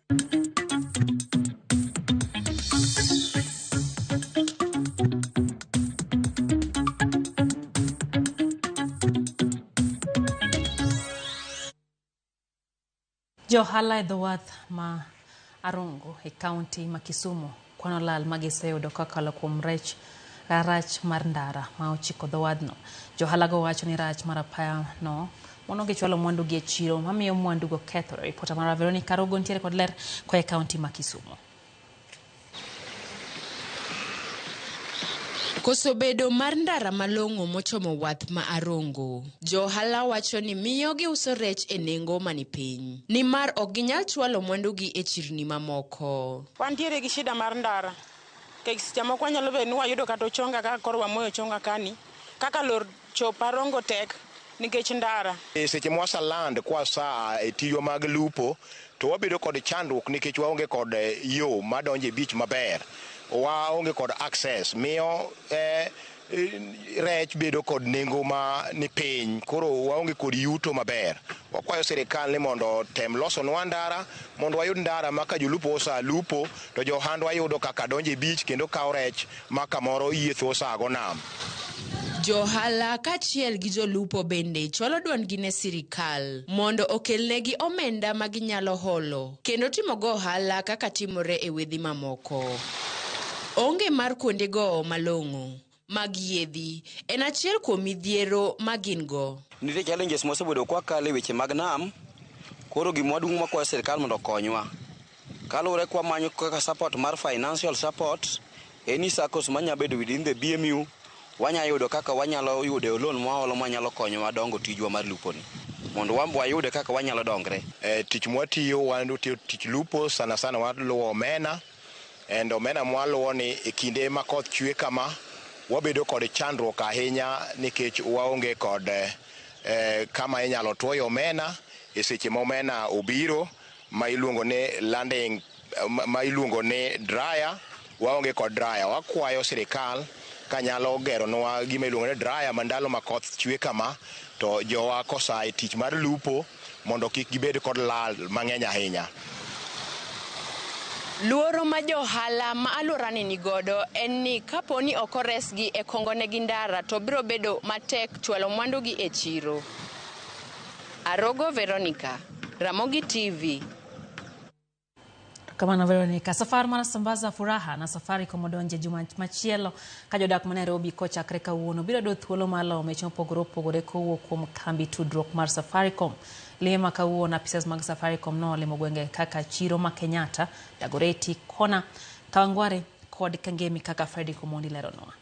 Johala Edhowath ma Arongo e kaunti ma Kisumu kwano lal magiseyudo kakalo kuom rach mar ndara ma ochiko dho wadhno. Johala go wacho ni rach mar apaya no mono gichwalo mwandu gi e chiro mamiyo mwandu go kethore. Ripota mar Veronica Arogo ntiere kod ler koa e kaunti ma Kisumu. Koso bedo mar ndara malong'o mochomo wath ma Arongo. Johala wacho ni miyo giuso rech e nengo mani piny. Ni mar ok ginyal chwalo mwandu gi e chirni mamoko. Wantiere gi shida mar ndara. Seche moko wanyalo bedo ni wayudo kata ochonga kaka koro wamoyo chonga kani. Kaka lor chop Arongo tek nikech ndara. Seche mwasaland kwa saa e tiyo mag lupo to wabedo kod chandruok nikech waonge kod yo madonje beach maber. Waonge kod access miyo rech bedo kod nengo ma ni piny, koro waonge kod yuto maber. Wakwayo sirikal ni mondo tem losonwa ndara mondo wayud ndara ma ka jolupo osa lupo to johandwa yudo kaka donje beach kendo kawo rech ma kamoro yietho osago nam. Johala kachiel gi jolupo bende chwalo dwondgi ne sirikal mondo okelnegi omenda ma ginyalo holo kendo timo go ohala kaka timore e wedhi mamoko. Onge mar kuonde go malong'o mag yedhi en achiel kuom midhiero ma gin go. Nitie challenges mosebedo kwa kale weche mag nam, koro gimwaduong' makwayo sirikal mondo konywa. Kaluwore kwa manyo kaka support mar financial support, any SACCOs manyabedo within the BMU, wanyayudo kaka wanyalo yudo loan mwaholo manyalo konyowa dongo tijwa mar luponi. Mondo wambo wayude kaka wanyalo dongre. Tich mwatiyo wanutiyo tich lupo sana waluwo omena. Omena mwaluwo ni e kinde ma koth chwe kama wabedo kod chandruok ahinya nikech waonge kod kama inyalo tuoyo omena e seche ma omena obiro ma iluongo ni landing ma iluongo ni dryer. Waonge kod dryer. Wakwayo sirikal kanyalo geronwa gima iluongo ni dryer mandalo ma koth chwe kama to jowa kosa e tich mar lupo mondo kik gibed kod lal mang'eny ahinya. Luoro ma johala ma alworani ni godo en ni kaponi ok oresgi e kongonegi ndara to biro bedo matek chwalo mwandugi e chiro. Arogo Veronica, Ramogi TV. Kamano Veronica, safar mar sambaza furaha na Safaricom odonje juma machielo ka jodak ma Nairobi kochakre kawuono biro do thuolo malo mecho pogore kowuok kuom kambi tudruok mar Safaricom. Lima kawuono apisas mag Safaricom no limo gwenge kaka Chiro ma Kenyatta, Dagoretti, Kona, Kawangware kod Kangemi kaka Freddy Komondi leronwa.